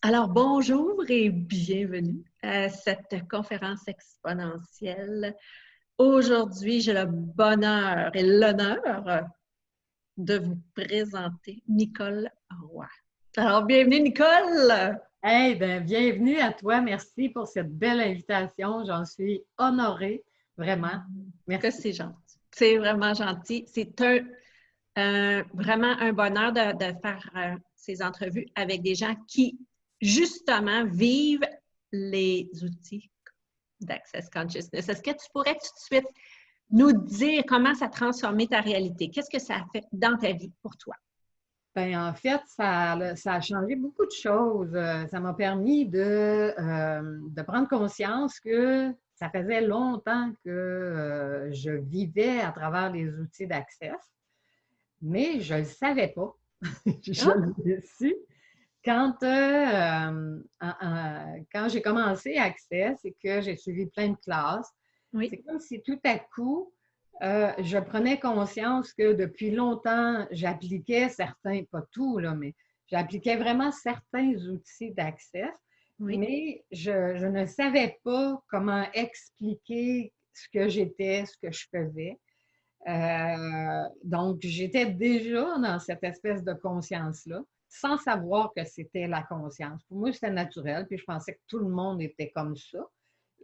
Alors, bonjour et bienvenue à cette conférence exponentielle. Aujourd'hui, j'ai le bonheur et l'honneur de vous présenter Nicole Roy. Alors, bienvenue Nicole! Eh bien, bienvenue à toi. Merci pour cette belle invitation. J'en suis honorée, vraiment. Que Merci. c'est gentil. C'est vraiment gentil. C'est vraiment un bonheur de faire ces entrevues avec des gens qui, justement, vivent les outils d'Access Consciousness. Est-ce que tu pourrais tout de suite nous dire comment ça a transformé ta réalité? Qu'est-ce que ça a fait dans ta vie pour toi? Ben, en fait, ça a changé beaucoup de choses. Ça m'a permis de prendre conscience que ça faisait longtemps que je vivais à travers les outils d'Access, mais je ne le savais pas. Je Ah, l'ai su quand j'ai commencé Access et que j'ai suivi plein de classes. C'est oui. comme si tout à coup, je prenais conscience que depuis longtemps, j'appliquais certains, pas tout, là, mais j'appliquais vraiment certains outils d'accès, Oui. mais je ne savais pas comment expliquer ce que j'étais, ce que je faisais. Donc, j'étais déjà dans cette espèce de conscience-là, sans savoir que c'était la conscience. Pour moi, c'était naturel, puis je pensais que tout le monde était comme ça.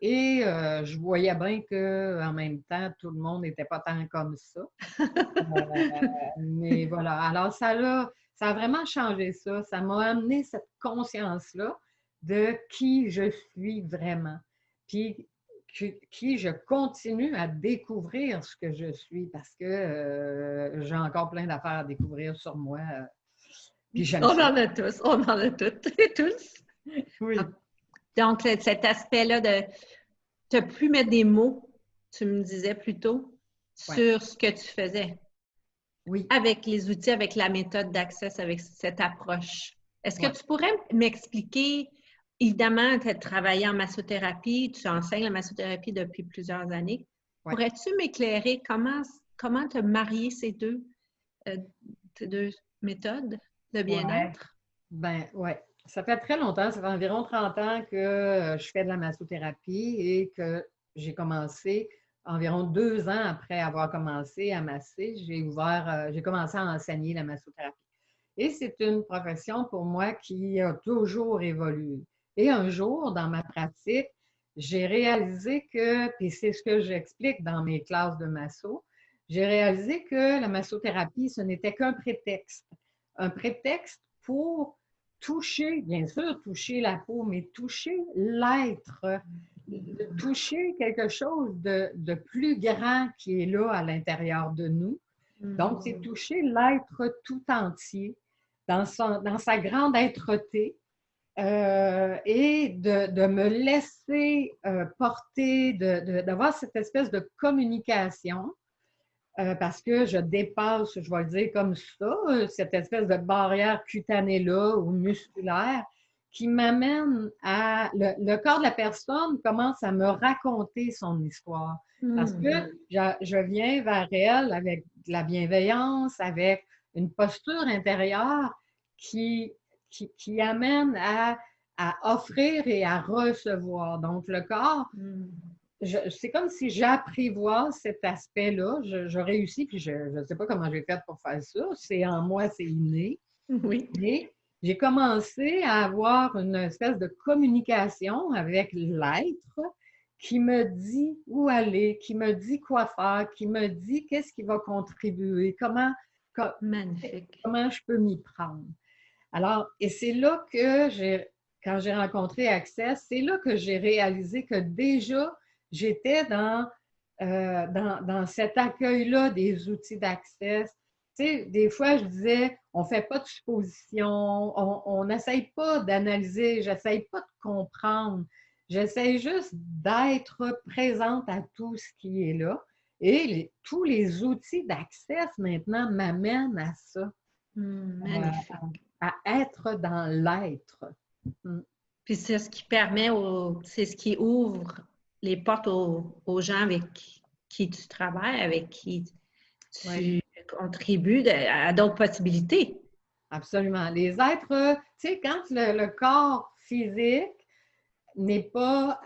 Et je voyais bien qu'en même temps, tout le monde n'était pas tant comme ça. Mais voilà. Alors, ça a vraiment changé ça. Ça m'a amené cette conscience-là de qui je suis vraiment. Puis, qui je continue à découvrir ce que je suis parce que j'ai encore plein d'affaires à découvrir sur moi. Puis j'aime On ça. en a tous, on en a toutes et tous. Oui. Donc, cet aspect-là de ne plus mettre des mots, tu me disais plus tôt, Ouais. sur ce que tu faisais Oui. avec les outils, avec la méthode d'accès, avec cette approche. Est-ce que Ouais. tu pourrais m'expliquer, évidemment, tu as travaillé en massothérapie, tu enseignes la massothérapie depuis plusieurs années. Ouais. Pourrais-tu m'éclairer comment tu as marié euh, ces deux méthodes de Ouais. bien-être? Ben, ouais. Ça fait très longtemps, ça fait environ 30 ans que je fais de la massothérapie et que j'ai commencé environ 2 ans après avoir commencé à masser, j'ai commencé à enseigner la massothérapie. Et c'est une profession pour moi qui a toujours évolué. Et un jour, dans ma pratique, j'ai réalisé que, puis c'est ce que j'explique dans mes classes de masso, j'ai réalisé que la massothérapie, ce n'était qu'un prétexte. Un prétexte pour toucher, bien sûr, toucher la peau, mais toucher l'être, toucher quelque chose de plus grand qui est là à l'intérieur de nous. Donc, c'est toucher l'être tout entier dans sa grande êtreté et de me laisser porter, d'avoir cette espèce de communication parce que je dépasse, je vais le dire comme ça, cette espèce de barrière cutanée-là ou musculaire qui m'amène à... Le corps de la personne commence à me raconter son histoire. Parce que je viens vers elle avec de la bienveillance, avec une posture intérieure qui, qui amène à offrir et à recevoir. Donc, le corps c'est comme si j'apprivoise cet aspect-là. Je réussis, puis je ne sais pas comment j'ai fait pour faire ça. C'est en moi, c'est inné. Oui. Mais j'ai commencé à avoir une espèce de communication avec l'être qui me dit où aller, qui me dit quoi faire, qui me dit qu'est-ce qui va contribuer, Magnifique. comment je peux m'y prendre. Alors, et c'est là que quand j'ai rencontré Access, c'est là que j'ai réalisé que déjà, j'étais dans cet accueil-là des outils d'Access. Tu sais, des fois, je disais, on ne fait pas de suppositions, on n'essaye pas d'analyser, j'essaye pas de comprendre. J'essaie juste d'être présente à tout ce qui est là. Et tous les outils d'Access maintenant m'amènent à ça. Magnifique. À être dans l'être. Puis c'est ce qui permet, c'est ce qui ouvre les portes aux gens avec qui tu travailles, avec qui Ouais. tu contribues à d'autres possibilités. Absolument. Les êtres, tu sais, quand le corps physique n'est pas,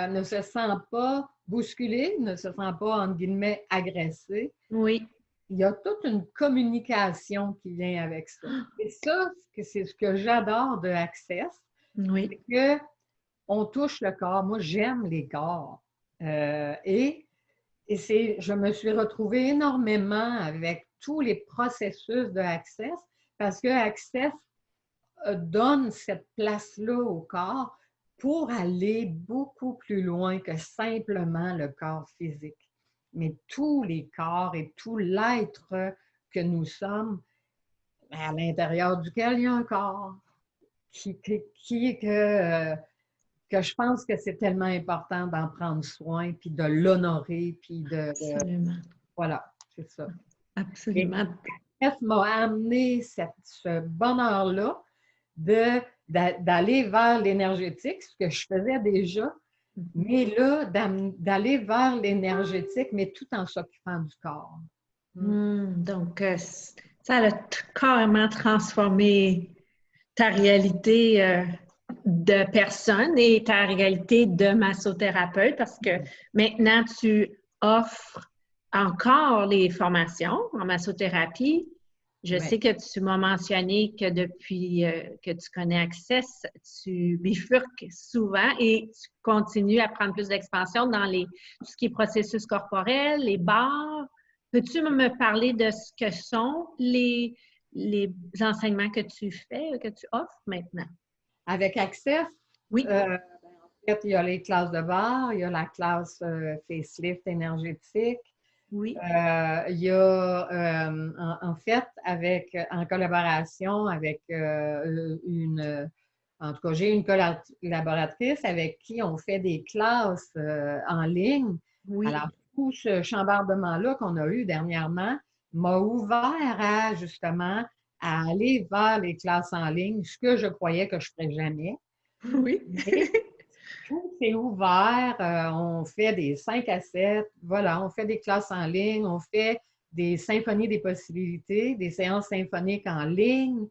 ne se sent pas bousculé, ne se sent pas, entre guillemets, agressé, Oui. il y a toute une communication qui vient avec ça. Et ça, c'est ce que j'adore de Access, Oui. c'est qu'on touche le corps. Moi, j'aime les corps. Et je me suis retrouvée énormément avec tous les processus de Access parce que Access donne cette place-là au corps pour aller beaucoup plus loin que simplement le corps physique. Mais tous les corps et tout l'être que nous sommes, à l'intérieur duquel il y a un corps, que je pense que c'est tellement important d'en prendre soin, puis de l'honorer, puis Absolument. voilà, c'est ça. Et Absolument. ça m'a amené ce bonheur-là d'aller vers l'énergétique, ce que je faisais déjà, mais là, d'aller vers l'énergétique, mais tout en s'occupant du corps. Donc, ça a carrément transformé ta réalité de personne et ta réalité de massothérapeute parce que maintenant, tu offres encore les formations en massothérapie. Je sais que tu m'as mentionné que depuis que tu connais Access, tu bifurques souvent et tu continues à prendre plus d'expansion dans tout ce qui est processus corporel, les barres. Peux-tu me parler de ce que sont les enseignements que tu fais, que tu offres maintenant? Avec Access, Oui. En fait, il y a les classes de barre, il y a la classe facelift énergétique. Oui. Il y a, en fait, en collaboration avec en tout cas, j'ai une collaboratrice avec qui on fait des classes en ligne. Oui. Alors, tout ce chambardement-là qu'on a eu dernièrement m'a ouvert justement, à aller vers les classes en ligne, ce que je croyais que je ne ferais jamais. Oui. Mais tout s'est ouvert. On fait des 5 à 7. Voilà, on fait des classes en ligne. On fait des symphonies des possibilités, des séances symphoniques en ligne.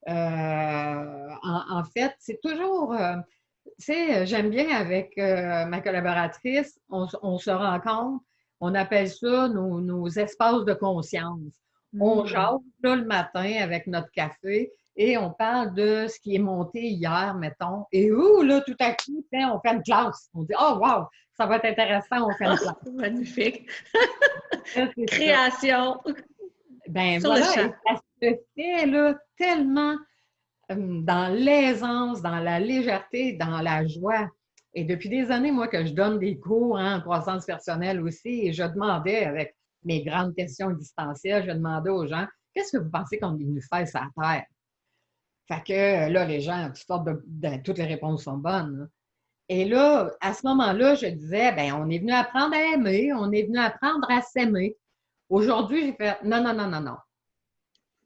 En fait, c'est toujours, tu sais, j'aime bien avec ma collaboratrice, on se rencontre, on appelle ça nos espaces de conscience. On jase là le matin avec notre café et on parle de ce qui est monté hier, mettons. Et là, tout à coup, on fait une classe. On dit, oh, wow, ça va être intéressant, on fait une classe. Magnifique. Ça, Création. Ben Sur voilà, le champ. et ça se fait là, tellement dans l'aisance, dans la légèreté, dans la joie. Et depuis des années, moi, que je donne des cours en croissance personnelle aussi, et je demandais, avec mes grandes questions existentielles, je demandais aux gens, qu'est-ce que vous pensez qu'on est venu faire sur la Terre? Fait que là, les gens, toutes les réponses sont bonnes. Et là, à ce moment-là, je disais, ben, on est venu apprendre à aimer, on est venu apprendre à s'aimer. Aujourd'hui, j'ai fait, non, non, non, non, non.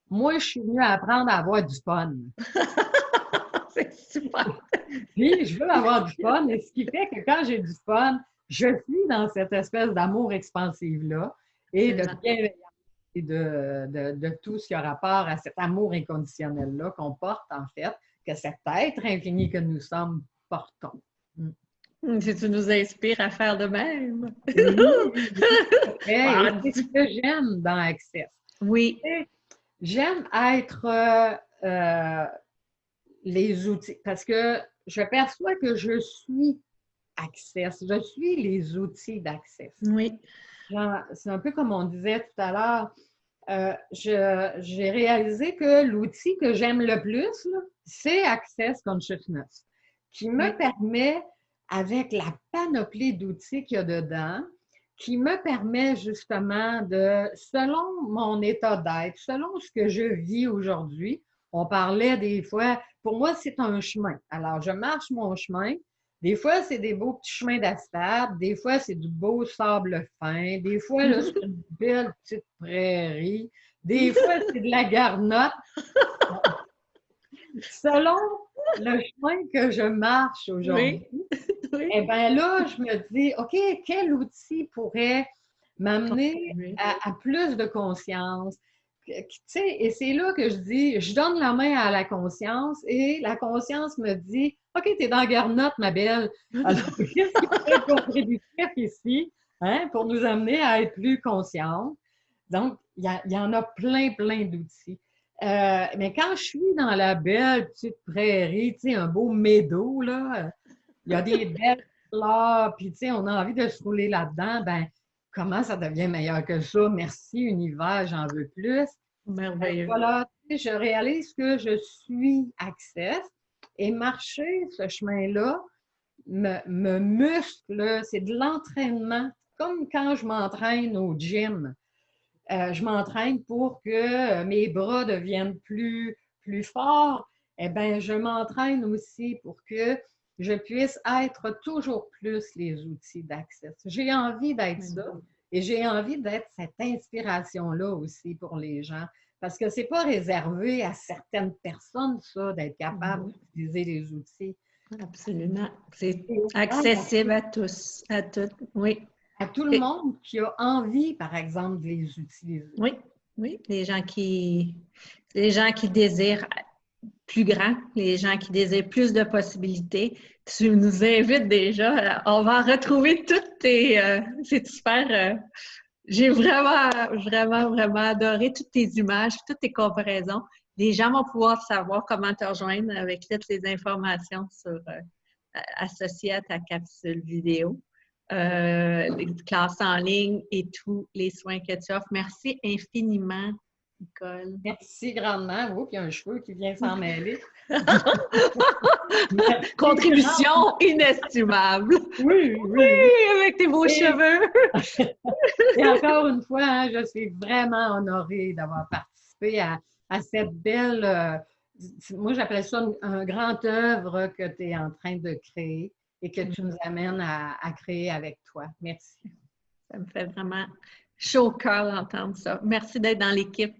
Moi, je suis venue apprendre à avoir du fun. C'est super. Puis, je veux avoir du fun. Et ce qui fait que quand j'ai du fun, je suis dans cette espèce d'amour expansif-là et de bienveillance et de tout ce qui a rapport à cet amour inconditionnel-là qu'on porte, en fait, que cet être infini que nous sommes portons. Si tu nous inspires à faire de même. Oui. Et c'est ce que j'aime dans Access. Oui. J'aime être les outils parce que je perçois que je suis Access. Je suis les outils d'Access. Oui. C'est un peu comme on disait tout à l'heure. J'ai réalisé que l'outil que j'aime le plus, c'est Access Consciousness, qui me permet, avec la panoplie d'outils qu'il y a dedans, qui me permet justement selon mon état d'être, selon ce que je vis aujourd'hui, on parlait des fois, pour moi, c'est un chemin. Alors, je marche mon chemin. Des fois, c'est des beaux petits chemins d'asphalte. Des fois, c'est du beau sable fin. Des fois, là, c'est une belle petite prairie. Des fois, c'est de la garnotte. Selon le chemin que je marche aujourd'hui, eh bien là, je me dis, OK, quel outil pourrait m'amener à plus de conscience? tu sais, et c'est là que je dis, je donne la main à la conscience et la conscience me dit, OK, t'es dans Garnotte, ma belle. Alors, qu'est-ce qui peut être contributif ici, hein, pour nous amener à être plus conscientes? Donc, il y en a plein, plein d'outils. Mais quand je suis dans la belle petite prairie, tu sais, un beau meadow, là, il y a des belles fleurs, puis tu sais, on a envie de se rouler là-dedans, ben comment ça devient meilleur que ça? Merci, univers, j'en veux plus. Merveilleux. Voilà, tu sais, je réalise que je suis Access et marcher ce chemin-là me muscle, c'est de l'entraînement, comme quand je m'entraîne au gym. Je m'entraîne pour que mes bras deviennent plus forts. Eh bien, je m'entraîne aussi pour que je puisse être toujours plus les outils d'accès. J'ai envie d'être ça et j'ai envie d'être cette inspiration-là aussi pour les gens. Parce que ce n'est pas réservé à certaines personnes, ça, d'être capable d'utiliser les outils. Absolument. C'est accessible à tous, à toutes. Oui. À tout le monde qui a envie, par exemple, de les utiliser. Oui, oui. Les gens qui désirent plus grand, les gens qui désirent plus de possibilités. Tu nous invites déjà. On va retrouver toutes tes... c'est super... j'ai vraiment, vraiment, vraiment adoré toutes tes images, toutes tes comparaisons. Les gens vont pouvoir savoir comment te rejoindre avec toutes les informations associées à ta capsule vidéo. Les classes en ligne et tous les soins que tu offres. Merci infiniment, Nicole. Merci grandement. Oh, il y a un cheveu qui vient s'en mêler. Contribution inestimable. Oui, avec tes beaux cheveux. Et encore une fois, hein, je suis vraiment honorée d'avoir participé à cette belle, moi j'appelle ça un grand œuvre que tu es en train de créer et que tu nous amènes à créer avec toi. Merci. Ça me fait vraiment chaud au cœur d'entendre ça. Merci d'être dans l'équipe.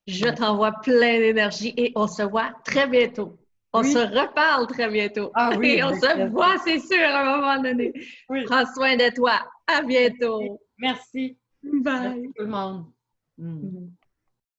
Je t'envoie plein d'énergie et on se voit très bientôt. On se reparle très bientôt. Ah oui. Et on se voit, c'est sûr, à un moment donné. Oui. Prends soin de toi. À bientôt. Merci. Bye. Merci tout le monde.